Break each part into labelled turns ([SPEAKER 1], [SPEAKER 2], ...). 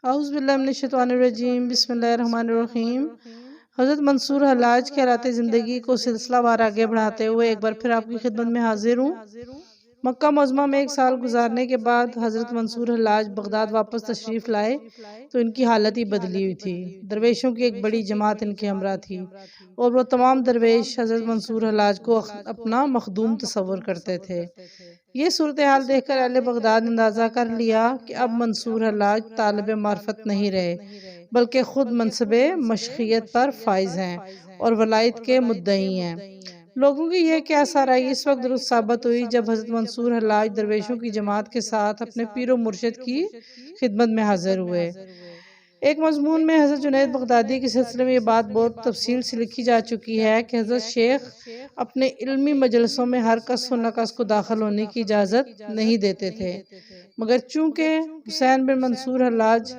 [SPEAKER 1] اعوذ باللہ من الشیطان الرجیم، بسم اللہ الرحمن الرحیم۔ حضرت منصور حلاج خیرات زندگی کو سلسلہ وار آگے بڑھاتے ہوئے ایک بار پھر آپ کی خدمت میں حاضر ہوں۔ مکہ معظمہ میں 1 سال گزارنے کے بعد حضرت منصور حلاج بغداد واپس تشریف لائے تو ان کی حالت ہی بدلی ہوئی تھی۔ درویشوں کی ایک بڑی جماعت ان کے ہمراہ تھی اور وہ تمام درویش حضرت منصور حلاج کو اپنا مخدوم تصور کرتے تھے۔ یہ صورتحال دیکھ کر اہل بغداد نے اندازہ کر لیا کہ اب منصور حلاج طالب معرفت نہیں رہے بلکہ خود منصب مشیخیت پر فائز ہیں اور ولایت کے مدعی ہیں۔ لوگوں کی یہ کیسا رائے اس وقت درست ثابت ہوئی جب حضرت منصور حلاج درویشوں کی جماعت کے ساتھ اپنے پیر و مرشد کی خدمت میں حاضر ہوئے۔ ایک مضمون میں حضرت جنید بغدادی کے سلسلے میں یہ بات بہت تفصیل سے لکھی جا چکی ہے کہ حضرت شیخ اپنے علمی مجلسوں میں ہر کس و نکس کو داخل ہونے کی اجازت نہیں دیتے تھے، مگر چونکہ حسین بن منصور حلاج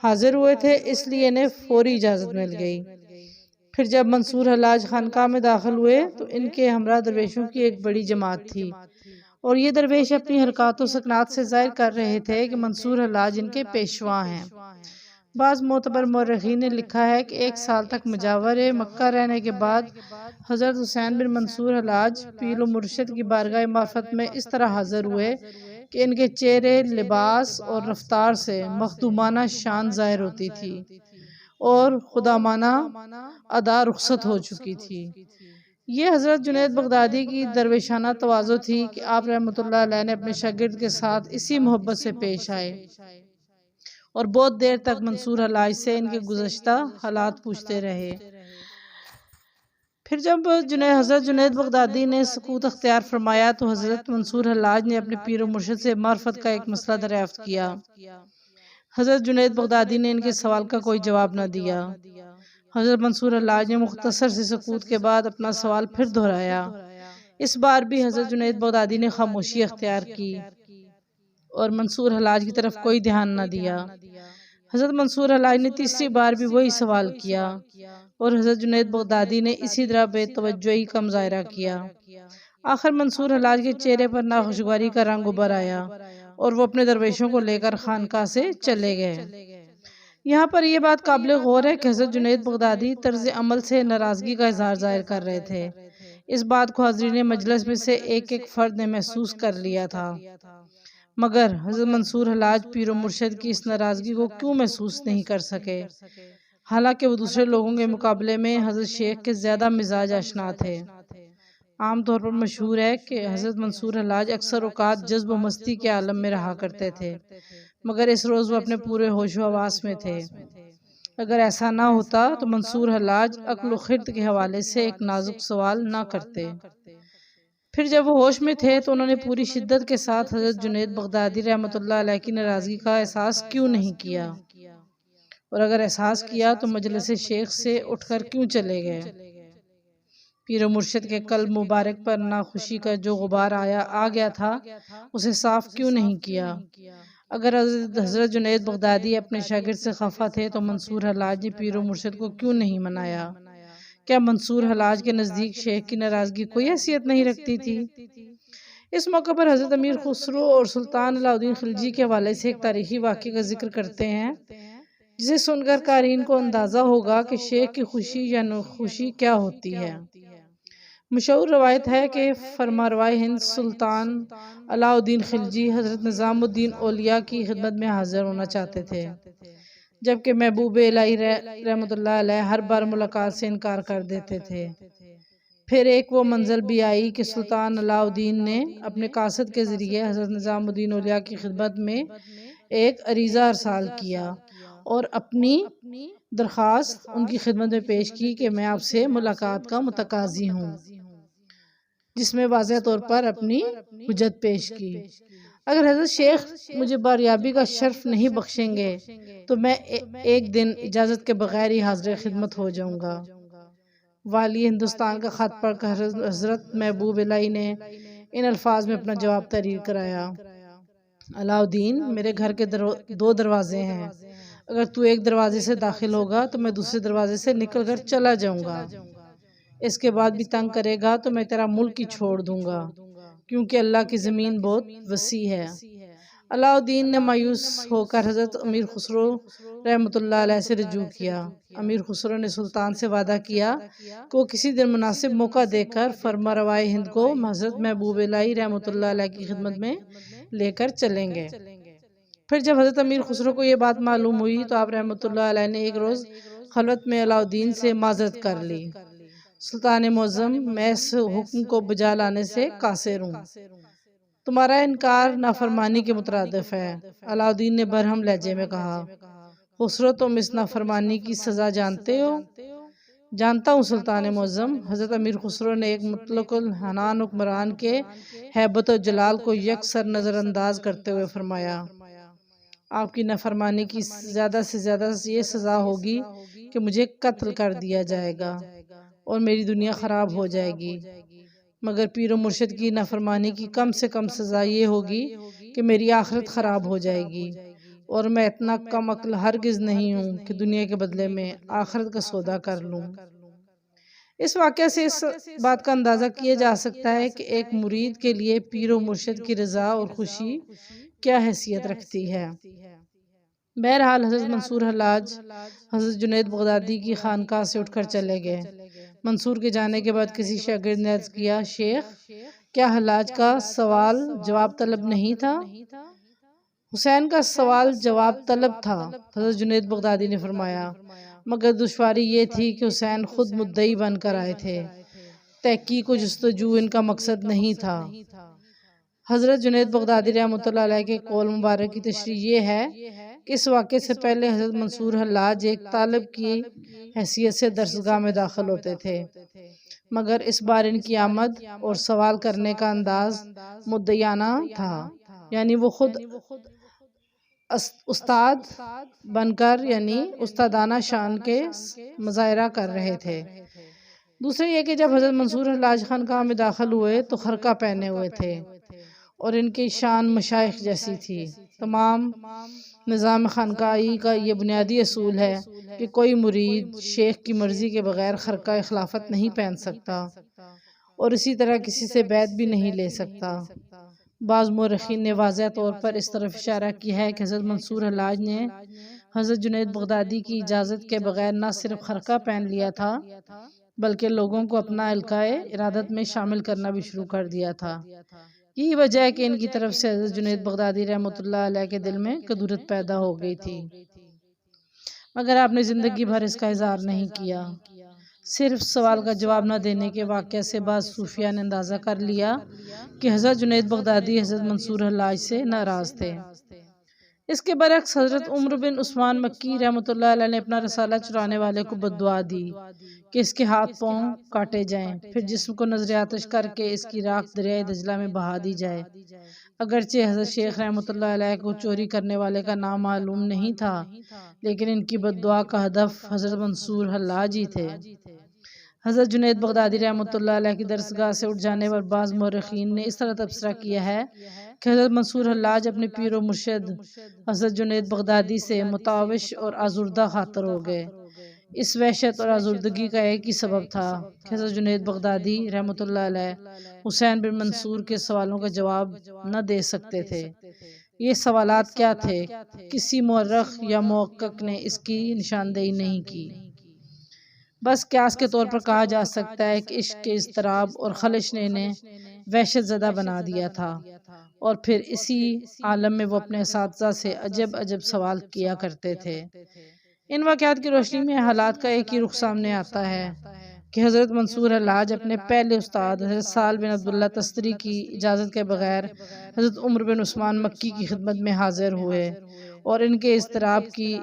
[SPEAKER 1] حاضر ہوئے تھے اس لیے انہیں فوری اجازت مل گئی۔ پھر جب منصور حلاج خانقاہ میں داخل ہوئے تو ان کے ہمراہ درویشوں کی ایک بڑی جماعت تھی اور یہ درویش اپنی حرکات و سکنات سے ظاہر کر رہے تھے کہ منصور حلاج ان کے پیشوا ہیں۔ بعض معتبر مورخین نے لکھا ہے کہ 1 سال تک مجاور مکہ رہنے کے بعد حضرت حسین بن منصور حلاج پیر و مرشد کی بارگاہ معرفت میں اس طرح حاضر ہوئے کہ ان کے چہرے، لباس اور رفتار سے مخدومانہ شان ظاہر ہوتی تھی اور خدامانہ ادا رخصت ہو چکی تھی۔ یہ حضرت جنید بغدادی کی درویشانہ تواضع تھی کہ آپ رحمۃ اللہ علیہ نے اپنے شاگرد کے ساتھ اسی محبت سے پیش آئے اور بہت دیر تک منصور حلاج سے ان کے گزشتہ حالات پوچھتے رہے۔ پھر جب حضرت جنید بغدادی نے سکوت اختیار فرمایا تو حضرت منصور حلاج نے اپنے پیر و مرشد سے معرفت کا ایک مسئلہ دریافت کیا۔ حضرت جنید بغدادی نے ان کے سوال کا کوئی جواب نہ دیا۔ حضرت منصور حلاج نے مختصر سے سکوت کے بعد اپنا سوال پھر دہرایا۔ اس بار بھی حضرت جنید بغدادی نے خاموشی اختیار کی اور منصور حلاج کی طرف کوئی دھیان نہ دیا۔ حضرت منصور حلاج نے تیسری بار بھی وہی سوال کیا اور حضرت جنید بغدادی نے اسی طرح بے توجہی کا مظاہرہ کیا۔ آخر منصور حلاج کے چہرے پر ناخوشگواری کا رنگ ابھر آیا اور وہ اپنے درویشوں کو لے کر خانقاہ سے چلے گئے۔ یہاں پر یہ بات قابل غور ہے کہ حضرت جنید بغدادی طرز عمل سے ناراضگی کا اظہار ظاہر کر رہے تھے۔ اس بات کو حاضرین مجلس میں سے ایک ایک فرد نے محسوس کر لیا تھا، مگر حضرت منصور حلاج پیر و مرشد کی اس ناراضگی کو کیوں محسوس نہیں کر سکے، حالانکہ وہ دوسرے لوگوں کے مقابلے میں حضرت شیخ کے زیادہ مزاج آشنا تھے۔ عام طور پر مشہور ہے کہ حضرت منصور حلاج اکثر اوقات جذب و مستی کے عالم میں رہا کرتے تھے، مگر اس روز وہ اپنے پورے ہوش و حواس میں تھے۔ اگر ایسا نہ ہوتا تو منصور حلاج عقل و خرد کے حوالے سے ایک نازک سوال نہ کرتے۔ پھر جب وہ ہوش میں تھے تو انہوں نے پوری شدت کے ساتھ حضرت جنید بغدادی رحمۃ اللہ علیہ کی ناراضگی کا احساس کیوں نہیں کیا، اور اگر احساس کیا تو مجلس شیخ سے اٹھ کر کیوں چلے گئے۔ پیر و مرشد کے قلب مبارک پر ناخوشی کا جو غبار آ گیا تھا اسے صاف کیوں نہیں کیا۔ اگر حضرت جنید بغدادی اپنے شاگرد سے خفا تھے تو منصور حلاج نے پیر و مرشد کو کیوں نہیں منایا؟ کیا منصور حلاج کے نزدیک شیخ کی ناراضگی کوئی حیثیت نہیں رکھتی تھی؟ اس موقع پر حضرت امیر خسرو اور سلطان علاء الدین خلجی کے حوالے سے ایک تاریخی واقعے کا ذکر کرتے ہیں جسے سن کر قارئین کو اندازہ ہوگا کہ شیخ کی خوشی یا ناخوشی کیا ہوتی ہے۔ مشہور روایت ہے کہ فرمانروائے ہند سلطان علاء الدین خلجی حضرت نظام الدین اولیاء کی خدمت میں حاضر ہونا چاہتے تھے، جبکہ محبوب الہی رحمۃ اللہ علیہ ہر بار ملاقات سے انکار کر دیتے تھے۔ پھر ایک وہ منزل بھی آئی کہ سلطان علاء الدین نے اپنے قاصد کے ذریعے حضرت نظام الدین اولیاء کی خدمت میں ایک عریضہ ارسال کیا اور اپنی درخواست ان کی خدمت میں پیش کی کہ میں آپ سے ملاقات کا متقاضی ہوں، جس میں واضح طور پر اپنی حجت پیش کی۔ اگر حضرت شیخ مجھے باریابی کا شرف نہیں بخشیں گے تو میں ایک دن اجازت کے بغیر ہی حاضر خدمت ہو جاؤں گا۔ والی ہندوستان کا خط پڑھ کر حضرت محبوب الہی نے ان الفاظ میں اپنا جواب تحریر کرایا: علاء الدین، میرے گھر کے 2 دروازے ہیں، اگر تو ایک دروازے سے داخل ہوگا تو میں دوسرے دروازے سے نکل کر چلا جاؤں گا۔ اس کے بعد بھی تنگ کرے گا تو میں تیرا ملک ہی چھوڑ دوں گا، کیونکہ اللہ کی زمین بہت وسیع ہے۔ علاء الدین نے مایوس ہو کر حضرت امیر خسرو رحمۃ اللہ علیہ سے رجوع کیا۔ امیر خسرو نے سلطان سے وعدہ کیا کہ وہ کسی دن مناسب موقع دے کر فرما روائے ہند کو حضرت محبوب الہی رحمۃ اللہ علیہ کی خدمت میں لے کر چلیں گے۔ پھر جب حضرت امیر خسرو کو یہ بات معلوم ہوئی تو آپ رحمۃ اللہ علیہ نے ایک روز خلوت میں علاء الدین سے معذرت کر لی۔ سلطان معظم، میں اس حکم کو بجا لانے سے قاصر ہوں، تمہارا انکار نافرمانی کے مترادف ہے۔ علاء الدین نے برہم لہجے میں کہا، خسرو تم اس نافرمانی کی سزا جانتے ہو؟ جانتا ہوں سلطان معظم۔ حضرت امیر خسرو نے ایک مطلق العنان حکمران کے ہیبت و جلال کو یکسر نظر انداز کرتے ہوئے فرمایا، آپ کی نافرمانی کی زیادہ سے زیادہ یہ سزا ہوگی کہ مجھے قتل کر دیا جائے گا اور میری دنیا خراب ہو جائے گی، مگر پیر و مرشد کی نافرمانی کی کم سے کم سزا یہ ہوگی کہ میری آخرت خراب ہو جائے گی، اور میں اتنا کم عقل ہرگز نہیں ہوں کہ دنیا کے بدلے میں آخرت کا سودا کر لوں۔ اس واقعہ سے اس بات کا اندازہ کیا جا سکتا ہے کہ ایک مرید کے لیے پیر و مرشد کی رضا اور خوشی کیا حیثیت رکھتی ہے۔ بہرحال حضرت منصور حلاج حضرت جنید بغدادی کی خانقاہ سے اٹھ کر چلے گئے۔ منصور کے جانے کے بعد کسی شاگرد نے عرض کیا، شیخ، کیا حلاج کا سوال جواب طلب نہیں تھا؟ حسین کا سوال جواب طلب تھا، حضرت جنید بغدادی نے فرمایا، مگر دشواری یہ تھی کہ حسین خود مدعی بن کر آئے تھے، تحقیق و جستجو ان کا مقصد نہیں تھا۔ حضرت جنید بغدادی رحمۃ اللہ علیہ کے قول مبارک کی تشریح یہ ہے کہ اس واقعے سے پہلے حضرت منصور حلاج ایک طالب کی حیثیت سے درسگاہ میں داخل ہوتے تھے، مگر اس بار ان کی آمد اور سوال کرنے کا انداز مدعیانہ تھا، یعنی وہ خود استاد بن کر یعنی استادانہ شان کے مظاہرہ کر رہے تھے۔ دوسرے یہ کہ جب حضرت منصور حلاج خانقاہ میں داخل ہوئے تو خرقہ پہنے ہوئے تھے اور ان کی شان مشائخ جیسی تھی۔ تمام نظام خانقاہی کا یہ بنیادی اصول ہے کہ کوئی مرید شیخ کی مرضی کے بغیر خرقہ خلافت نہیں پہن سکتا اور اسی طرح کسی سے بیعت بھی نہیں لے سکتا۔ بعض مورخین نے واضح طور پر اس طرف اشارہ کیا ہے کہ حضرت منصور حلاج نے حضرت جنید بغدادی کی اجازت کے بغیر نہ صرف خرقہ پہن لیا تھا بلکہ لوگوں کو اپنا القائے ارادت میں شامل کرنا بھی شروع کر دیا تھا۔ یہی وجہ ہے کہ ان کی طرف سے حضرت جنید بغدادی رحمۃ اللہ علیہ کے دل میں کدورت پیدا ہو گئی تھی، مگر آپ نے زندگی بھر اس کا اظہار نہیں کیا۔ صرف سوال کا جواب نہ دینے کے واقعہ سے بعض صوفیاء نے اندازہ کر لیا کہ حضرت جنید بغدادی حضرت منصور حلاج سے ناراض تھے۔ اس کے برعکس حضرت عمر بن عثمان مکی رحمۃ اللہ علیہ نے اپنا رسالہ چرانے والے کو بددعا دی کہ اس کے ہاتھ پاؤں کاٹے جائیں، پھر جسم کو نذر آتش کر کے اس کی راکھ دریائے دجلہ میں بہا دی جائے۔ اگرچہ حضرت شیخ رحمۃ اللہ علیہ کو چوری کرنے والے کا نام معلوم نہیں تھا، لیکن ان کی بددعا کا ہدف حضرت منصور حلاج ہی تھے۔ حضرت جنید بغدادی رحمۃ اللہ علیہ کی درسگاہ سے اٹھ جانے پر بعض مورخین نے اس طرح تبصرہ کیا ہے کہ حضرت منصور حلاج اپنے پیر و مرشد حضرت جنید بغدادی سے متعاوش اور آزردہ خاطر ہو گئے۔ اس وحشت اور آزردگی کا ایک ہی سبب تھا کہ حضرت جنید بغدادی رحمۃ اللہ علیہ حسین بن منصور کے سوالوں کا جواب نہ دے سکتے تھے۔ یہ سوالات کیا تھے؟ کسی مورخ یا محقق نے اس کی نشاندہی نہیں کی۔ بس قیاس کے طور پر کہا جا سکتا ہے کہ عشق کے اضطراب اور خلش نے انہیں وحشت زدہ بنا دیا تھا، اور پھر اسی عالم میں وہ اپنے اساتذہ سے عجب عجب سوال کیا کرتے تھے۔ ان واقعات کی روشنی میں حالات کا ایک ہی رخ سامنے آتا ہے کہ حضرت منصور حلاج اپنے پہلے استاد حضرت سہل بن عبداللہ تستری کی اجازت کے بغیر حضرت عمر بن عثمان مکی کی خدمت میں حاضر ہوئے، اور ان کے اضطراب کی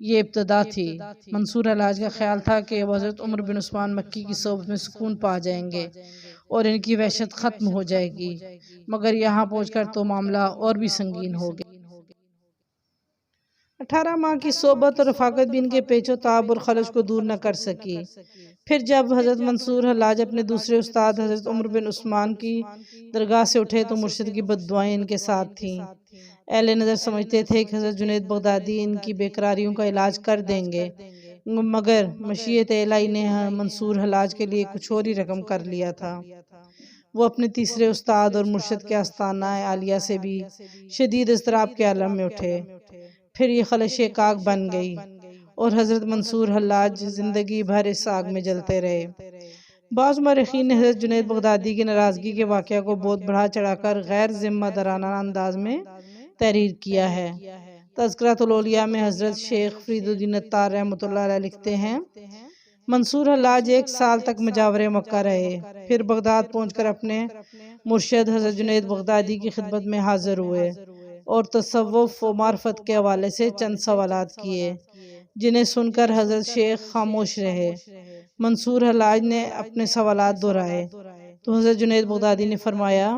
[SPEAKER 1] یہ ابتدا تھی۔ منصور حلاج کا خیال تھا کہ وہ حضرت عمر بن عثمان مکی کی صحبت میں سکون پا جائیں گے اور ان کی وحشت ختم ہو جائے گی، مگر یہاں پہنچ کر تو معاملہ اور بھی سنگین ہو گیا۔ 18 ماہ کی صحبت اور رفاقت بھی ان کے پیچ و تاب اور خلش کو دور نہ کر سکی۔ پھر جب حضرت منصور حلاج اپنے دوسرے استاد حضرت عمر بن عثمان کی درگاہ سے اٹھے تو مرشد کی بددعائیں ان کے ساتھ تھیں۔ اہل نظر سمجھتے تھے کہ حضرت جنید بغدادی ان کی بے قراریوں کا علاج کر دیں گے، مگر مشیت الہی نے منصور حلاج کے لیے کچھ اور ہی رقم کر لیا تھا۔ وہ اپنے تیسرے استاد اور مرشد کے آستانہ عالیہ سے بھی شدید اضطراب کے عالم میں اٹھے۔ پھر یہ خلش ایک آگ بن گئی اور حضرت منصور حلاج زندگی بھر اس آگ میں جلتے رہے۔ بعض مورخین نے حضرت جنید بغدادی کی ناراضگی کے واقعہ کو بہت بڑھا چڑھا کر غیر ذمہ دارانہ انداز میں تحریر کیا ہے۔ تذکرۃ الاولیاء میں حضرت شیخ فرید الدین عطار رحمۃ اللہ علیہ لکھتے ہیں، منصور حلاج 1 سال تک مجاور مکہ رہے، پھر بغداد پہنچ کر اپنے مرشد حضرت جنید بغدادی کی خدمت میں حاضر ہوئے اور تصوف و معرفت کے حوالے سے چند سوالات کیے، جنہیں سن کر حضرت شیخ خاموش رہے۔ منصور حلاج نے اپنے سوالات دہرائے تو حضرت جنید بغدادی نے فرمایا،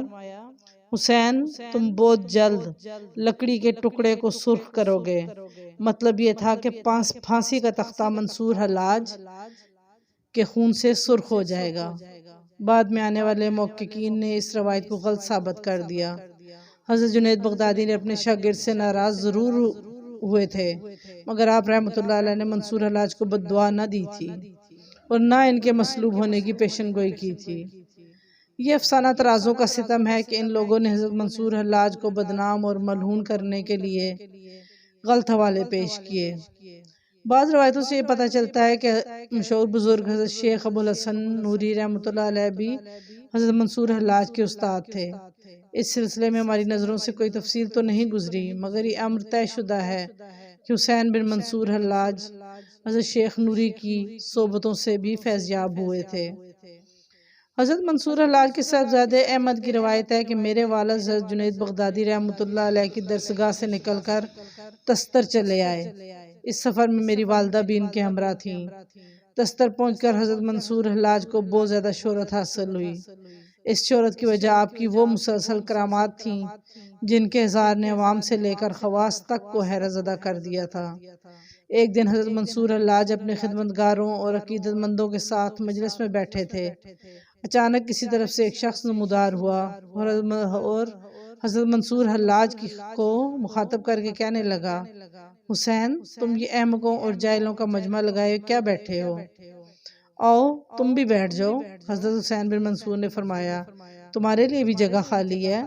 [SPEAKER 1] حسین تم بہت جلد لکڑی کے ٹکڑے کو سرخ کرو گے۔ مطلب یہ تھا کہ پھانسی کا تختہ منصور حلاج کے خون سے سرخ ہو جائے گا۔ بعد میں آنے والے محققین نے اس روایت کو غلط ثابت کر دیا۔ حضرت جنید بغدادی نے اپنے شاگرد سے ناراض ضرور ہوئے تھے، مگر آپ رحمۃ اللہ علیہ نے منصور حلاج کو بد دعا نہ دی تھی اور نہ ان کے مصلوب ہونے کی پیشن گوئی کی تھی۔ یہ افسانہ ترازوں کا ستم ہے کہ ان لوگوں نے حضرت منصور حلاج کو بدنام اور ملعون کرنے کے لیے غلط حوالے پیش کیے۔ بعض روایتوں سے یہ پتہ چلتا ہے کہ مشہور بزرگ حضرت شیخ ابو الحسن نوری رحمۃ اللہ علیہ بھی حضرت منصور حلاج کے استاد تھے۔ اس سلسلے میں ہماری نظروں سے کوئی تفصیل تو نہیں گزری، مگر یہ امر طے شدہ ہے کہ حسین بن منصور حلاج حضرت شیخ نوری کی صحبتوں سے بھی فیض یاب ہوئے تھے۔ حضرت منصور حلاج کے صاحبزادے احمد کی روایت ہے کہ میرے والد حضرت جنید بغدادی رحمۃ اللہ علیہ کی درسگاہ سے نکل کر تستر چلے آئے۔ اس سفر میں میری والدہ بھی ان کے ہمراہ تھیں۔ تستر پہنچ کر حضرت منصور حلاج کو بہت زیادہ شہرت حاصل ہوئی۔ اس شہرت کی وجہ آپ کی وہ مسلسل کرامات تھیں جن کے اظہار نے عوام سے لے کر خواص تک کو حیرت زدہ کر دیا تھا۔ ایک دن حضرت منصور حلاج اپنے خدمتگاروں اور عقیدت مندوں کے ساتھ مجلس میں بیٹھے تھے۔ اچانک کسی طرف سے ایک شخص نمودار ہوا اور حضرت منصور حلاج کو مخاطب کر کے کہنے لگا، حسین تم یہ احمقوں اور جاہلوں کا مجمع لگائے کیا بیٹھے ہو؟ آؤ تم بھی بیٹھ جاؤ۔ حضرت حسین بن منصور نے فرمایا، تمہارے لیے بھی جگہ خالی ہے،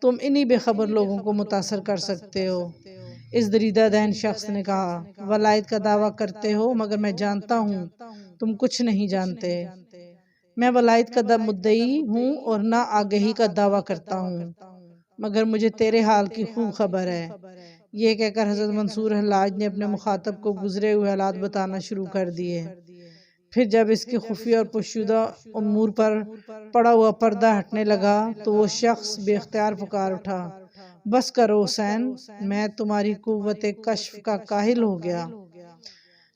[SPEAKER 1] تم انہی بے خبر لوگوں کو متاثر کر سکتے ہو۔ اس دریدہ دہن شخص نے کہا، ولایت کا دعویٰ کرتے ہو مگر میں جانتا ہوں تم کچھ نہیں جانتے۔ میں ولایت کا مدعی ہوں اور نہ آگہی کا دعویٰ کرتا ہوں، مگر مجھے تیرے حال کی خوب خبر ہے۔ یہ کہہ کر حضرت منصور حلاج نے اپنے مخاطب کو گزرے ہوئے حالات بتانا شروع کر دیے۔ پھر جب اس کے خفیہ اور پوشیدہ امور پر پڑا ہوا پردہ ہٹنے لگا تو وہ شخص بے اختیار پکار اٹھا، بس کرو حسین، میں تمہاری قوت کشف کا کاہل ہو گیا۔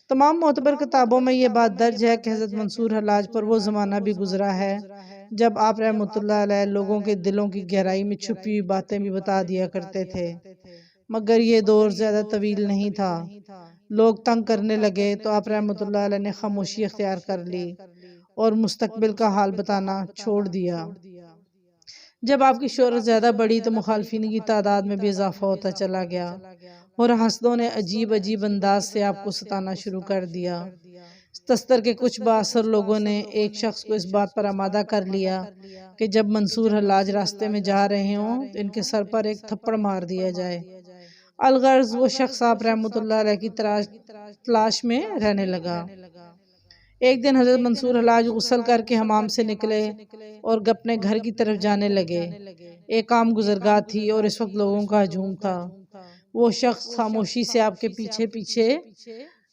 [SPEAKER 1] تمام معتبر کتابوں میں یہ بات درج ہے کہ حضرت منصور حلاج پر وہ زمانہ بھی گزرا ہے جب آپ رحمۃ اللہ علیہ لوگوں کے دلوں کی گہرائی میں چھپی ہوئی باتیں بھی بتا دیا کرتے تھے، مگر یہ دور زیادہ طویل نہیں تھا۔ لوگ تنگ کرنے لگے تو آپ رحمۃ اللہ علیہ نے خاموشی اختیار کر لی اور مستقبل کا حال بتانا چھوڑ دیا۔ جب آپ کی شہرت زیادہ بڑھی تو مخالفین کی تعداد میں بھی اضافہ ہوتا چلا گیا اور حاسدوں نے عجیب عجیب انداز سے آپ کو ستانا شروع کر دیا۔ تستر کے کچھ بااثر لوگوں نے ایک شخص کو اس بات پر آمادہ کر لیا کہ جب منصور حلاج راستے میں جا رہے ہوں تو ان کے سر پر ایک تھپڑ مار دیا جائے۔ الغرض وہ شخص آپ رحمۃ اللہ علیہ کی تلاش میں رہنے لگا۔ ایک دن حضرت منصور حلاج غسل کر کے حمام سے نکلے اور اپنے گھر کی طرف جانے لگے۔ ایک عام گزرگاہ تھی اور اس وقت لوگوں کا ہجوم تھا۔ وہ شخص خاموشی سے آپ کے پیچھے پیچھے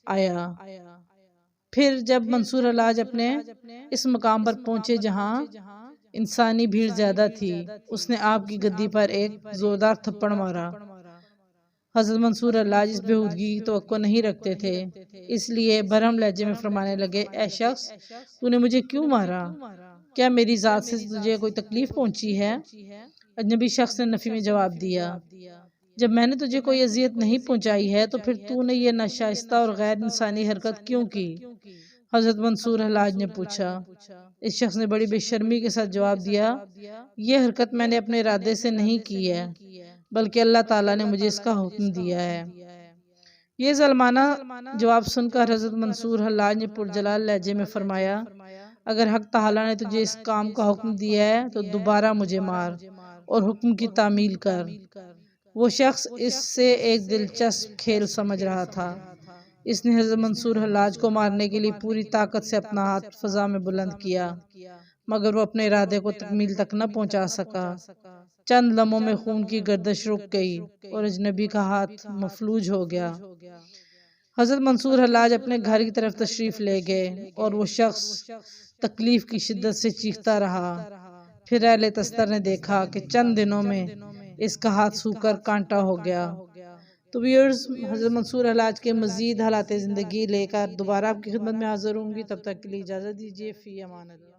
[SPEAKER 1] آیا۔ پھر جب منصور حلاج اپنے اس مقام پر پہنچے جہاں انسانی بھیڑ زیادہ تھی، اس نے آپ کی گدی پر ایک زوردار تھپڑ مارا۔ حضرت منصور حلاج اس بےہودگی کی توقع نہیں رکھتے تھے، اس لیے برہم لہجے میں فرمانے لگے، اے شخص تو نے مجھے کیوں مارا؟ کیا میری ذات سے تجھے کوئی تکلیف پہنچی ہے؟ اجنبی شخص نے نفی میں جواب دیا، جب میں نے تجھے کوئی اذیت نہیں پہنچائی ہے تو پھر تو نے یہ ناشائستہ اور غیر انسانی حرکت کیوں کی؟ حضرت منصور حلاج نے پوچھا۔ اس شخص نے بڑی بے شرمی کے ساتھ جواب دیا، یہ حرکت میں نے اپنے ارادے سے نہیں کی ہے، بلکہ اللہ تعالیٰ نے مجھے اس کا حکم دیا ہے۔ یہ ظالمانہ جواب سن کر حضرت منصور حلاج نے پرجلال لہجے میں فرمایا، اگر حق تعالیٰ نے تجھے اس کام کا حکم دیا ہے تو دوبارہ مجھے مار اور حکم کی تعمیل کر۔ وہ شخص اس سے ایک دلچسپ کھیل سمجھ رہا تھا۔ اس نے حضرت منصور حلاج کو مارنے کے لیے پوری طاقت سے اپنا ہاتھ فضا میں بلند کیا، مگر وہ اپنے ارادے کو تکمیل تک نہ پہنچا سکا۔ چند لمحوں میں خون کی گردش رک گئی اور اجنبی کا ہاتھ مفلوج ہو گیا۔ حضرت منصور حلاج اپنے گھر کی طرف تشریف لے گئے اور وہ شخص تکلیف کی شدت سے چیختا رہا۔ پھر اہل تستر نے دیکھا کہ چند دنوں میں اس کا ہاتھ سوکھ کر کانٹا ہو گیا۔ تو ویورز، حضرت منصور حلاج کے مزید حالات زندگی لے کر دوبارہ آپ کی خدمت میں حاضر ہوں گی۔ تب تک کے لیے اجازت دیجیے۔ فی امان اللہ۔